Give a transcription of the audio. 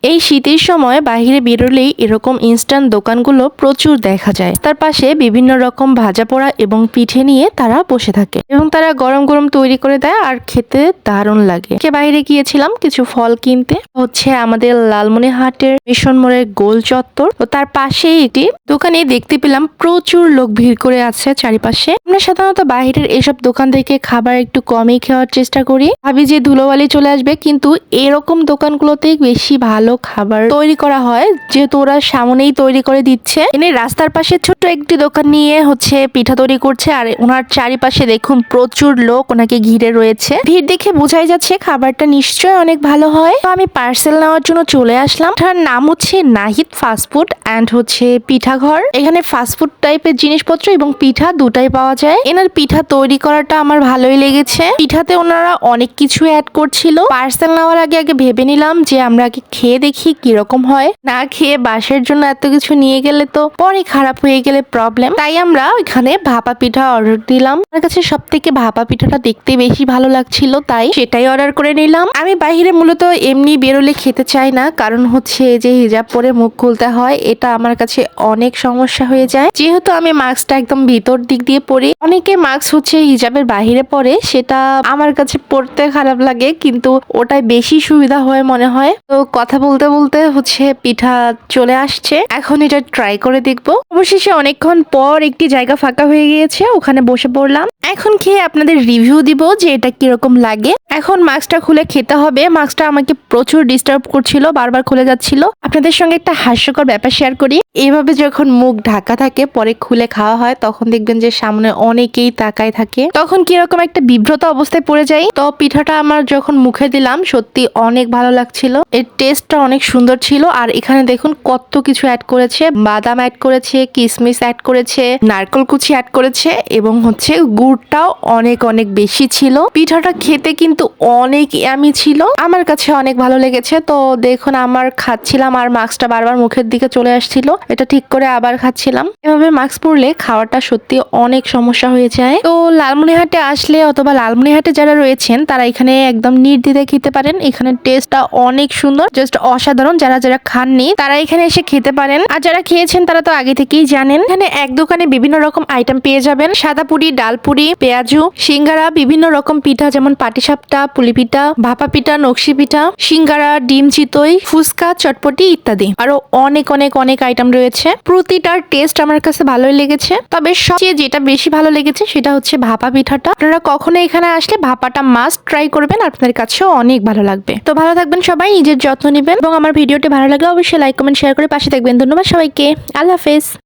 এই শীতের সময় বাইরে বেরোলেই এরকম ইনস্ট্যান্ট দোকানগুলো প্রচুর দেখা যায়। তার পাশে বিভিন্ন রকম ভাজা পোড়া এবং পিঠে নিয়ে তারা বসে থাকে এবং তারা গরম গরম তৈরি করে দেয় আর খেতে দারুণ লাগে। বাইরে গিয়েছিলাম কিছু ফল কিনতে, হচ্ছে আমাদের লালমনিরহাটের মিশন মোড়ের গোল চত্বর ও তার পাশেই একটি দোকানে দেখতে পেলাম প্রচুর লোক ভিড় করে আছে চারিপাশে। আমরা সাধারণত বাইরের এসব দোকান থেকে খাবার একটু কমই খাওয়ার চেষ্টা করি, ভাবি যে ধুলোবালি চলে আসবে, কিন্তু এরকম দোকানগুলোতে বেশি ভালো খাবার তৈরি করা হয় যেহেতু ওরা সামনেই তৈরি করে দিচ্ছে। এনে রাস্তার পাশে ছোট্ট একটি দোকান নিয়ে হচ্ছে পিঠা তৈরি করছে আর ওনার চারিপাশে দেখুন প্রচুর লোক ওনাকে ঘিরে রয়েছে। ভিড় দেখে বোঝাই যাচ্ছে খাবারটা নিশ্চয়ই অনেক ভালো হয়। তো আমি পার্সেল নেওয়ার জন্য চলে আসলাম। তার নাম হচ্ছে নাহিদ ফাস্টফুড অ্যান্ড হচ্ছে পিঠা ঘর। এখানে ফাস্টফুড টাইপের জিনিসপত্র এবং পিঠা দুটাই পাওয়া যায়। এনার পিঠা তৈরি করাটা আমার ভালোই লেগেছে। পিঠাতে ওনারা অনেক কিছু অ্যাড করছিল। পার্সেল নেওয়ার আগে আগে ভেবে নিলাম যে আমরা আগে খেয়ে দেখি কিরকম হয়, না খেয়ে বাসের জন্য এত কিছু নিয়ে গেলে তো পরে খারাপ হয়ে গেলে প্রবলেম। তাই আমরা ওইখানে ভাপা পিঠা অর্ডার দিলাম। আমার কাছে সব থেকে ভাপা পিঠাটা দেখতে বেশি ভালো লাগছিল, তাই সেটাই অর্ডার করে নিলাম। আমি বাইরে মূলত এমনি বেরোলে খেতে চাই না, কারণ হচ্ছে যে হিজাব পরে মুখ খুলতে হয়, এটা আমার কাছে অনেক সমস্যা হয়ে যায়। যেহেতু আমি মাস্কটা একদম ভিতর দিক দিয়ে পরি, অনেকে মাস্ক হচ্ছে হিজাবের বাহিরে পরে, সেটা আমার কাছে পড়তে খারাপ লাগে, কিন্তু ওটাই বেশি সুবিধা হয় মনে হয়। তো কথা বলতে বলতে হচ্ছে পিঠা চলে আসছে, এখন এটা ট্রাই করে দেখবো। অবশেষে অনেকক্ষণ পর একটি জায়গা ফাঁকা হয়ে গিয়েছে, ওখানে বসে পড়লাম। এখন খেয়ে আপনাদের রিভিউ দিব যে এটা কিরকম লাগে। এখন মাস্কটা খুলে খেতে হবে। মাস্কটা আমাকে প্রচুর ডিস্টার্ব করছিল, বারবার খুলে যাচ্ছিল। আপনাদের সঙ্গে একটা হাস্যকর ব্যাপার শেয়ার করি। এইভাবে যখন মুখ ঢাকা থাকে পরে খুলে খাওয়া হয়, তখন দেখবেন যে সামনে অনেকেই তাকায় থাকে, তখন কিরকম একটা বিব্রত অবস্থায় পড়ে যায়। তো পিঠাটা আমার যখন মুখে দিলাম সত্যি অনেক ভালো লাগছিল, এর টেস্টটা অনেক সুন্দর ছিল। আর এখানে দেখুন কত কিছু অ্যাড করেছে, বাদাম অ্যাড করেছে, কিশমিশ অ্যাড করেছে, নারকেল কুচি অ্যাড করেছে এবং হচ্ছে গুড়টাও অনেক অনেক বেশি ছিল। পিঠাটা খেতে কিন্তু অনেক ইয়ামি ছিল, আমার কাছে অনেক ভালো লেগেছে। তো দেখুন আমার খাচ্ছিলাম আর মাস্কটা বারবার মুখের দিকে চলে আসছিল, এটা ঠিক করে আবার খাচ্ছিলাম। এভাবে মাস্ক পরলে খাওয়াটা সত্যি অনেক সমস্যা হয়ে যায়। তো লালমনিরহাটে আসলে অথবা লালমনিরহাটে যারা রয়েছেন তারা এখানে একদম নির্দ্বিধায় খেতে পারেন। এখানে টেস্টটা অনেক সুন্দর, জাস্ট অসাধারণ। যারা যারা খাননি তারা এখানে এসে খেতে পারেন, আর যারা খেয়েছেন তারা তো আগে থেকেই জানেন। এখানে এক দোকানে বিভিন্ন রকম আইটেম পেয়ে যাবেন, সাদা পুরি, ডাল পুরি, পেঁয়াজু, সিঙ্গারা, বিভিন্ন রকম পিঠা যেমন পাটিসাপটা, পুলি পিঠা, ভাপা পিঠা, নকশি পিঠা, সিঙ্গারা, ডিম চিতই, ফুচকা, চটপটি ইত্যাদি আরো অনেক অনেক অনেক আইটেম রয়েছে। প্রতিটার টেস্ট আমার কাছে ভালোই লেগেছে, তবে সবচেয়ে যেটা বেশি ভালো লেগেছে সেটা হচ্ছে ভাপা পিঠাটা। আপনারা কখনো এখানে আসলে ভাপাটা মাস্ট ট্রাই করবেন, আপনাদের কাছেও অনেক ভালো লাগবে। তো ভালো থাকবেন সবাই, নিজের যত্ন নেবেন এবং আমার ভিডিওটি ভালো লাগলে অবশ্যই লাইক কমেন্ট শেয়ার করে পাশে থাকবেন। ধন্যবাদ সবাইকে, আল্লাহ হাফেজ।